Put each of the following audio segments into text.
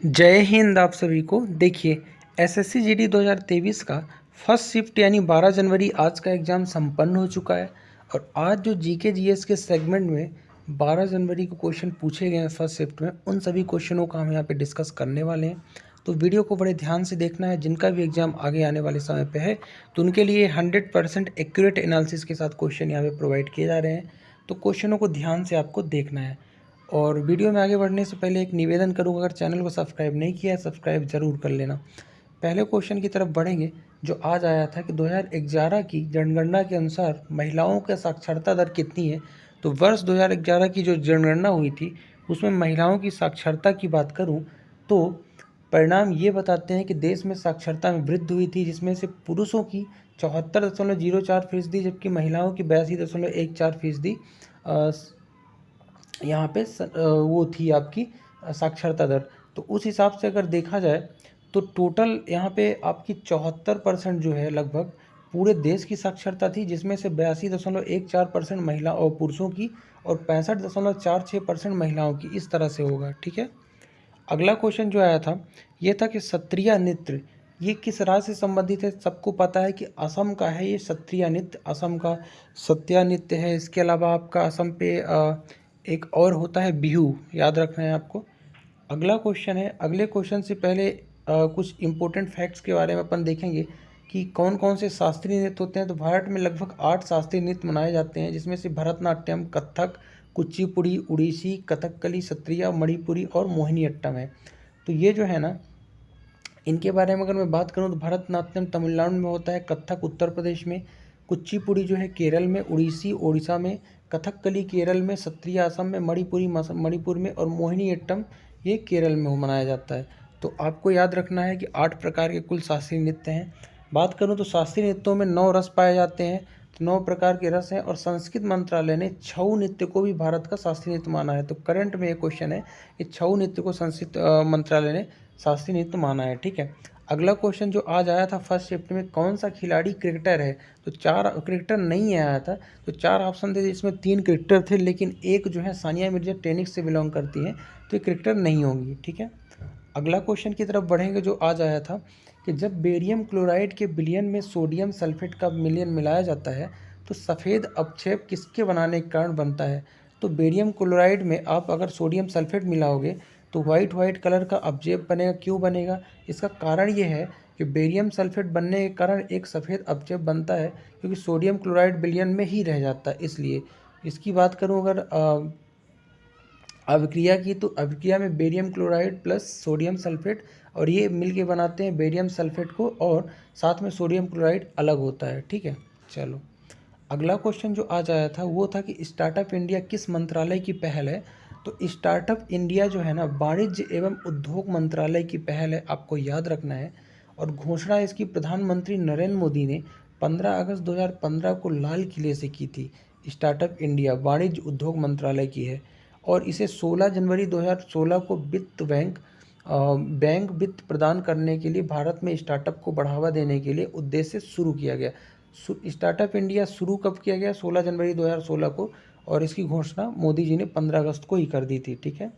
जय हिंद आप सभी को। देखिए, एसएससी जीडी 2023 का फर्स्ट शिफ्ट यानी 12 जनवरी आज का एग्ज़ाम संपन्न हो चुका है। और आज जो जीके जीएस के सेगमेंट में 12 जनवरी को क्वेश्चन पूछे गए हैं फर्स्ट शिफ्ट में, उन सभी क्वेश्चनों का हम यहाँ पे डिस्कस करने वाले हैं। तो वीडियो को बड़े ध्यान से देखना है। जिनका भी एग्ज़ाम आगे आने वाले समय पे है तो उनके लिए 100% एक्यूरेट एनालिसिस के साथ क्वेश्चन यहाँ पे प्रोवाइड किए जा रहे हैं। तो क्वेश्चनों को ध्यान से आपको देखना है। और वीडियो में आगे बढ़ने से पहले एक निवेदन करूँगा, अगर चैनल को सब्सक्राइब नहीं किया है सब्सक्राइब ज़रूर कर लेना। पहले क्वेश्चन की तरफ बढ़ेंगे जो आज आया था कि 2011 की जनगणना के अनुसार महिलाओं का साक्षरता दर कितनी है। तो वर्ष 2011 की जो जनगणना हुई थी उसमें महिलाओं की साक्षरता की बात करूं तो परिणाम ये बताते हैं कि देश में साक्षरता में वृद्धि हुई थी, जिसमें से पुरुषों की 74.04% जबकि महिलाओं की 82.14% यहाँ पे वो थी आपकी साक्षरता दर। तो उस हिसाब से अगर देखा जाए तो टोटल यहाँ पे आपकी 74% जो है लगभग पूरे देश की साक्षरता थी, जिसमें से 82.14% महिला और पुरुषों की और 65.46% महिलाओं की, इस तरह से होगा। ठीक है। अगला क्वेश्चन जो आया था ये था कि सत्रिया नृत्य ये किस राज्य से संबंधित है। सबको पता है कि असम का है ये सत्रिया नृत्य, असम का सत्या नृत्य है। इसके अलावा आपका असम पे एक और होता है बिहू, याद रखना है आपको। अगला क्वेश्चन है, अगले क्वेश्चन से पहले कुछ इम्पोर्टेंट फैक्ट्स के बारे में अपन देखेंगे कि कौन कौन से शास्त्रीय नृत्य होते हैं। तो भारत में लगभग 8 शास्त्रीय नृत्य मनाए जाते हैं, जिसमें से भरतनाट्यम, कथक, कुचिपुड़ी, उड़ीसी, कथकली, सत्रिया, मणिपुरी और मोहिनीअट्टम है। तो ये जो है ना, इनके बारे में अगर मैं बात करूं तो भरतनाट्यम तमिलनाडु में होता है, कथक उत्तर प्रदेश में, कुचिपुड़ी जो है केरल में, उड़ीसी ओडिशा में, कथकली केरल में, सत्रिया असम में, मणिपुरी मणिपुर में और मोहिनीअट्टम ये केरल में मनाया जाता है। तो आपको याद रखना है कि 8 प्रकार के कुल शास्त्रीय नृत्य हैं। बात करूँ तो शास्त्रीय नृत्यों में 9 रस पाए जाते हैं, तो 9 प्रकार के रस हैं। और संस्कृत मंत्रालय ने छऊ नृत्य को भी भारत का शास्त्रीय नृत्य माना है। तो करंट में ये क्वेश्चन है कि छऊ नृत्य को संस्कृत मंत्रालय ने शास्त्रीय नृत्य माना है। ठीक है। अगला क्वेश्चन जो आज आया था फर्स्ट शिफ्ट में, कौन सा खिलाड़ी क्रिकेटर है। तो 4 क्रिकेटर नहीं आया था, तो 4 ऑप्शन थे जिसमें 3 क्रिकेटर थे, लेकिन एक जो है सानिया मिर्जा टेनिस से बिलोंग करती हैं, तो ये क्रिकेटर नहीं होंगी। ठीक है। अगला क्वेश्चन की तरफ बढ़ेंगे जो आज आया था कि जब बेरियम क्लोराइड के विलयन में सोडियम सल्फेट का विलयन मिलाया जाता है तो सफ़ेद अपक्षेप किसके बनाने के कारण बनता है। तो बेरियम क्लोराइड में आप अगर सोडियम सल्फेट मिलाओगे तो वाइट कलर का अपक्षेप बनेगा। क्यों बनेगा? इसका कारण ये है कि बेरियम सल्फेट बनने के कारण एक सफ़ेद अपक्षेप बनता है, क्योंकि सोडियम क्लोराइड विलयन में ही रह जाता है। इसलिए इसकी बात करूँ अगर अभिक्रिया की, तो अभिक्रिया में barium chloride plus sodium sulphate और ये मिल के बनाते हैं बेरियम सल्फेट को, और साथ में सोडियम क्लोराइड अलग होता है। ठीक है। चलो, अगला क्वेश्चन जो आज आया था वो था कि स्टार्टअप इंडिया किस मंत्रालय की पहल है। तो स्टार्टअप इंडिया जो है ना, वाणिज्य एवं उद्योग मंत्रालय की पहल है, आपको याद रखना है। और घोषणा इसकी प्रधानमंत्री नरेंद्र मोदी ने 15 अगस्त 2015 को लाल किले से की थी। स्टार्टअप इंडिया वाणिज्य उद्योग मंत्रालय की है। और इसे 16 जनवरी 2016 को बैंक वित्त प्रदान करने के लिए भारत में स्टार्टअप को बढ़ावा देने के लिए उद्देश्य से शुरू किया गया। स्टार्टअप इंडिया शुरू कब किया गया? 16 जनवरी 2016 को, और इसकी घोषणा मोदी जी ने 15 अगस्त को ही कर दी थी। ठीक है।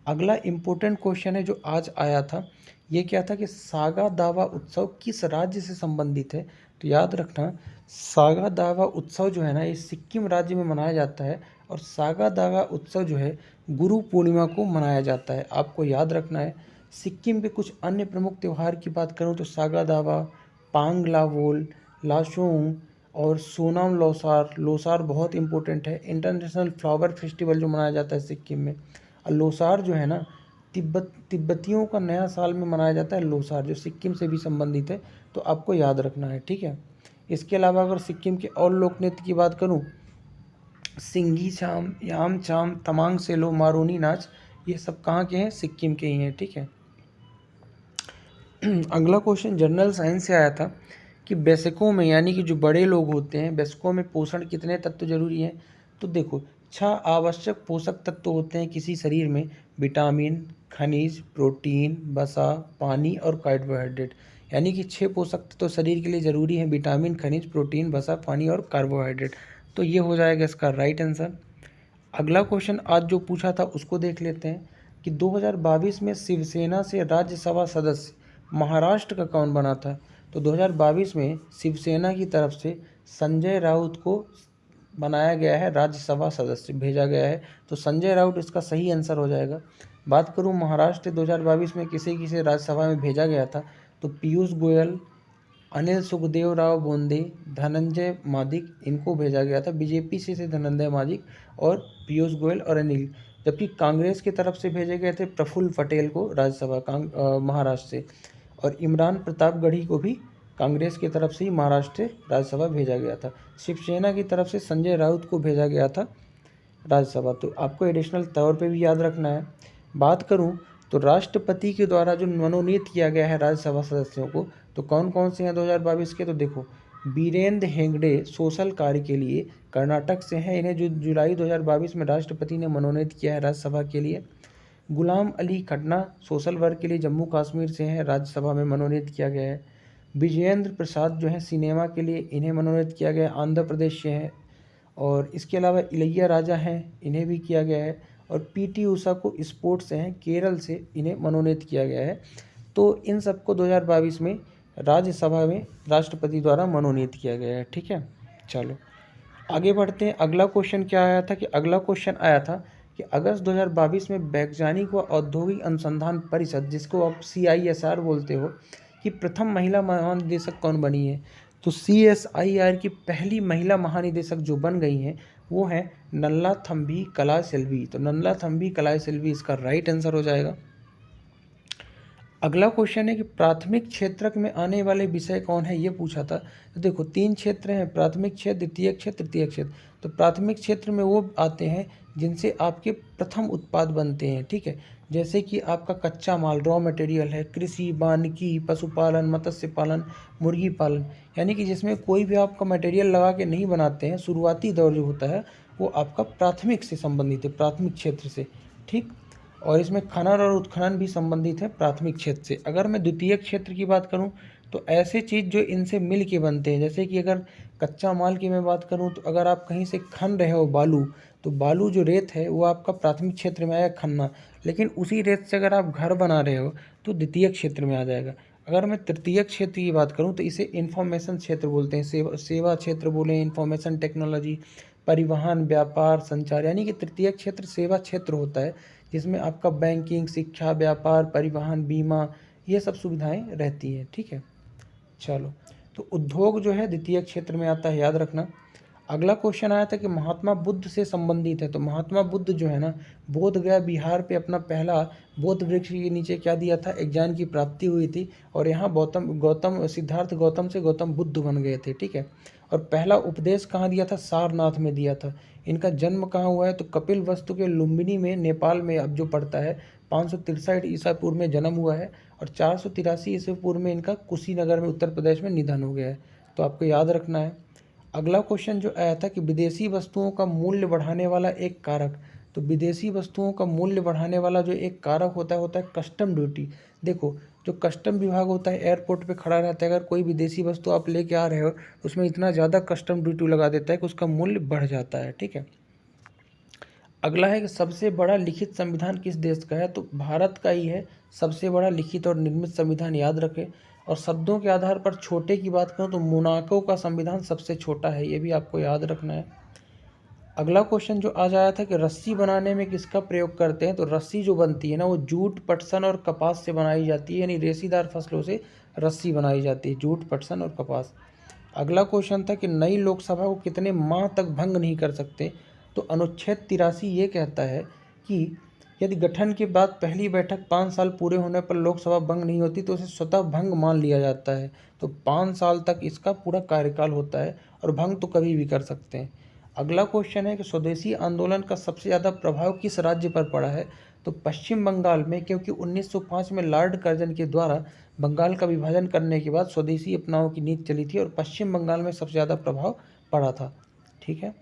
अगला इम्पोर्टेंट क्वेश्चन है जो आज आया था, ये क्या था कि सागा दावा उत्सव किस राज्य से संबंधित है। तो याद रखना, सागा दावा उत्सव जो है ना, ये सिक्किम राज्य में मनाया जाता है। और सागा दावा उत्सव जो है गुरु पूर्णिमा को मनाया जाता है, आपको याद रखना है। सिक्किम के कुछ अन्य प्रमुख त्यौहार की बात करूँ तो सागा दावा, पांग लावोल, लाशोंग और सोनाम लोसार। लोसार बहुत इंपॉर्टेंट है, इंटरनेशनल फ्लावर फेस्टिवल जो मनाया जाता है सिक्किम में। और लोसार जो है ना, तिब्बतियों का नया साल में मनाया जाता है लोसार, जो सिक्किम से भी संबंधित है, तो आपको याद रखना है। ठीक है। इसके अलावा अगर सिक्किम के और लोक नृत्य की बात करूं, सिंघी चाम, याम चाम, तमांग सेलो, मारोनी नाच, ये सब कहाँ के हैं? सिक्किम के ही हैं। ठीक है। अगला क्वेश्चन जनरल साइंस से आया था कि वयस्कों में, यानी कि जो बड़े लोग होते हैं, वयस्कों में पोषण कितने तत्व जरूरी हैं। तो देखो, 6 आवश्यक पोषक तत्व होते हैं किसी शरीर में: विटामिन, खनिज, प्रोटीन, वसा, पानी और कार्बोहाइड्रेट। यानी कि 6 पोषक तत्व शरीर के लिए ज़रूरी हैं: विटामिन, खनिज, प्रोटीन, वसा, पानी और कार्बोहाइड्रेट। तो ये हो जाएगा इसका राइट आंसर। अगला क्वेश्चन आज जो पूछा था उसको देख लेते हैं। कि 2022 में शिवसेना से राज्यसभा सदस्य महाराष्ट्र का कौन बना था? तो 2022 में शिवसेना की तरफ से संजय राउत को बनाया गया है, राज्यसभा सदस्य भेजा गया है। तो संजय राउत इसका सही आंसर हो जाएगा। बात करूं महाराष्ट्र 2022 में किसे किसे राज्यसभा में भेजा गया था, तो पीयूष गोयल, अनिल सुखदेव राव बोंदे, धनंजय मादिक, इनको भेजा गया था। बीजेपी से धनंजय मादिक और पीयूष गोयल और अनिल। जबकि कांग्रेस की तरफ से भेजे गए थे प्रफुल्ल पटेल को राज्यसभा महाराष्ट्र से, और इमरान प्रतापगढ़ी को भी कांग्रेस की तरफ से ही महाराष्ट्र राज्यसभा भेजा गया था। शिवसेना की तरफ से संजय राउत को भेजा गया था राज्यसभा। तो आपको एडिशनल तौर पे भी याद रखना है। बात करूं तो राष्ट्रपति के द्वारा जो मनोनीत किया गया है राज्यसभा सदस्यों को, तो कौन कौन से हैं 2022 के, तो देखो बीरेंद्र हेगड़े सोशल कार्य के लिए कर्नाटक से हैं, इन्हें जो जुलाई 2022 में राष्ट्रपति ने मनोनीत किया है राज्यसभा के लिए। गुलाम अली खन्ना सोशल वर्क के लिए जम्मू कश्मीर से हैं, राज्यसभा में मनोनीत किया गया है। विजयेंद्र प्रसाद जो है सिनेमा के लिए, इन्हें मनोनीत किया गया, आंध्र प्रदेश से हैं। और इसके अलावा इलैया राजा हैं, इन्हें भी किया गया है। और पीटी उषा को स्पोर्ट्स से हैं, केरल से इन्हें मनोनीत किया गया है। तो इन सबको 2022 में राज्यसभा में राष्ट्रपति द्वारा मनोनीत किया गया है। ठीक है, चलो आगे बढ़ते हैं। अगला क्वेश्चन क्या आया था, कि अगला क्वेश्चन आया था कि अगस्त 2022 में वैज्ञानिक व औद्योगिक अनुसंधान परिषद, जिसको आप CISR बोलते हो, कि प्रथम महिला महानिदेशक कौन बनी है? तो CSIR की पहली महिला महानिदेशक जो बन गई हैं वो है नल्लाथम्बी कलासेल्वी। तो नल्लाथम्बी कलासेल्वी इसका राइट आंसर हो जाएगा। अगला क्वेश्चन है कि प्राथमिक क्षेत्रक में आने वाले विषय कौन है, ये पूछा था। तो देखो 3 क्षेत्र हैं, प्राथमिक क्षेत्र, द्वितीय क्षेत्र, तृतीय क्षेत्र। तो प्राथमिक क्षेत्र में वो आते हैं जिनसे आपके प्रथम उत्पाद बनते हैं। ठीक है, जैसे कि आपका कच्चा माल, रॉ मटेरियल है, कृषि, वानिकी, पशुपालन, मत्स्य पालन, मुर्गी पालन, यानी कि जिसमें कोई भी आपका मटेरियल लगा के नहीं बनाते हैं, शुरुआती दौर जो होता है वो आपका प्राथमिक से संबंधित है, प्राथमिक क्षेत्र से। ठीक, और इसमें खनन और उत्खनन भी संबंधित है प्राथमिक क्षेत्र से। अगर मैं द्वितीय क्षेत्र की बात करूं तो ऐसे चीज़ जो इनसे मिल के बनते हैं, जैसे कि अगर कच्चा माल की मैं बात करूं तो अगर आप कहीं से खन रहे हो बालू, तो बालू जो रेत है वो आपका प्राथमिक क्षेत्र में आएगा खनना, लेकिन उसी रेत से अगर आप घर बना रहे हो तो द्वितीय क्षेत्र में आ जाएगा। अगर मैं तृतीय क्षेत्र की बात करूं तो इसे इंफॉर्मेशन क्षेत्र बोलते हैं, सेवा क्षेत्र बोले, इंफॉर्मेशन टेक्नोलॉजी, परिवहन, व्यापार, संचार, यानी कि तृतीय क्षेत्र सेवा क्षेत्र होता है, जिसमें आपका बैंकिंग, शिक्षा, व्यापार, परिवहन, बीमा, ये सब सुविधाएं रहती हैं। ठीक है, चलो तो उद्योग जो है द्वितीय क्षेत्र में आता है, याद रखना। अगला क्वेश्चन आया था कि महात्मा बुद्ध से संबंधित है। तो महात्मा बुद्ध जो है ना, बोध गया बिहार पे अपना पहला बोध वृक्ष के नीचे क्या दिया था, एक ज्ञान की प्राप्ति हुई थी, और यहाँ गौतम सिद्धार्थ गौतम से गौतम बुद्ध बन गए थे। ठीक है, और पहला उपदेश कहाँ दिया था, सारनाथ में दिया था। इनका जन्म कहाँ हुआ है, तो कपिल वस्तु के लुम्बिनी में, नेपाल में अब जो पड़ता है, 563 ईसा पूर्व में जन्म हुआ है, और 483 ईसा पूर्व में इनका कुशीनगर में उत्तर प्रदेश में निधन हो गया है। तो आपको याद रखना है। अगला क्वेश्चन जो आया था कि विदेशी वस्तुओं का मूल्य बढ़ाने वाला एक कारक। तो विदेशी वस्तुओं का मूल्य बढ़ाने वाला जो एक कारक होता है कस्टम ड्यूटी। देखो जो कस्टम विभाग होता है एयरपोर्ट पे खड़ा रहता है, अगर कोई विदेशी वस्तु आप लेके आ रहे हो तो उसमें इतना ज़्यादा कस्टम ड्यूटी लगा देता है कि उसका मूल्य बढ़ जाता है। ठीक है, अगला है कि सबसे बड़ा लिखित संविधान किस देश का है। तो भारत का ही है सबसे बड़ा लिखित और निर्मित संविधान, याद रखें। और शब्दों के आधार पर छोटे की बात करूं तो मोनाको का संविधान सबसे छोटा है, ये भी आपको याद रखना है। अगला क्वेश्चन जो आज आया था कि रस्सी बनाने में किसका प्रयोग करते हैं। तो रस्सी जो बनती है ना वो जूट, पटसन और कपास से बनाई जाती है, यानी रेशेदार फसलों से रस्सी बनाई जाती है, जूट, पटसन और कपास। अगला क्वेश्चन था कि नई लोकसभा को कितने माह तक भंग नहीं कर सकते। तो अनुच्छेद 83 ये कहता है कि यदि गठन के बाद पहली बैठक 5 साल पूरे होने पर लोकसभा भंग नहीं होती तो उसे स्वतः भंग मान लिया जाता है। तो 5 साल तक इसका पूरा कार्यकाल होता है, और भंग तो कभी भी कर सकते हैं। अगला क्वेश्चन है कि स्वदेशी आंदोलन का सबसे ज़्यादा प्रभाव किस राज्य पर पड़ा है। तो पश्चिम बंगाल में, क्योंकि 1905 में लॉर्ड कर्जन के द्वारा बंगाल का विभाजन करने के बाद स्वदेशी अपनाओं की नीति चली थी, और पश्चिम बंगाल में सबसे ज़्यादा प्रभाव पड़ा था। ठीक है,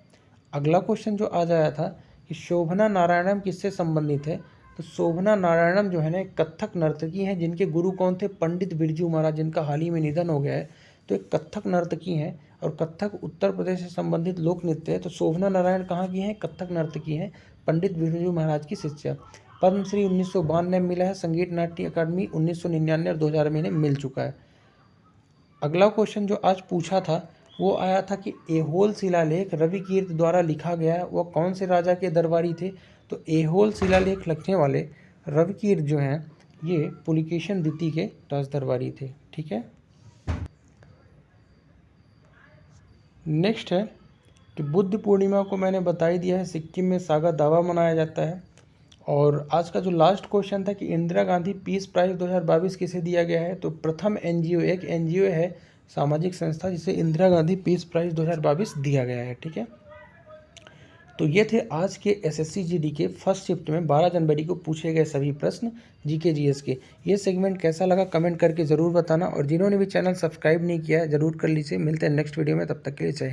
अगला क्वेश्चन जो आज आया था कि शोभना नारायणम किससे संबंधित है। तो शोभना नारायणम जो है ना कथक नर्तकी हैं, जिनके गुरु कौन थे, पंडित बिरजू महाराज, जिनका हाल ही में निधन हो गया है। तो एक कथक नर्तकी हैं, और कथक उत्तर प्रदेश से संबंधित लोक नृत्य है। तो शोभना नारायण कहाँ की हैं, कथक नर्तकी हैं, पंडित बिरजू महाराज की शिष्या। पद्मश्री 1992 में मिला है, संगीत नाट्य अकादमी 1999 और 2000 में इन्हें मिल चुका है। अगला क्वेश्चन जो आज पूछा था वो आया था कि ऐहोल शिलालेख रविकीर्त द्वारा लिखा गया है, वह कौन से राजा के दरबारी थे? तो ऐहोल शिलालेख लिखने वाले रविकीर्त जो हैं ये पुलिकेशिन द्वितीय के राज दरबारी थे। ठीक है। नेक्स्ट है कि बुद्ध पूर्णिमा को मैंने बता ही दिया है, सिक्किम में सागा दावा मनाया जाता है। और आज का जो लास्ट क्वेश्चन था कि इंदिरा गांधी पीस प्राइज 2022 किसे दिया गया है? तो प्रथम एनजीओ, एक एनजीओ है सामाजिक संस्था जिसे इंदिरा गांधी पीस प्राइज 2022 दिया गया है। ठीक है। तो ये थे आज के एसएससी जीडी के फर्स्ट शिफ्ट में 12 जनवरी को पूछे गए सभी प्रश्न जीके जीएस के। ये सेगमेंट कैसा लगा कमेंट करके ज़रूर बताना, और जिन्होंने भी चैनल सब्सक्राइब नहीं किया है ज़रूर कर लीजिए। मिलते हैं नेक्स्ट वीडियो में, तब तक के लिए जय हिंद।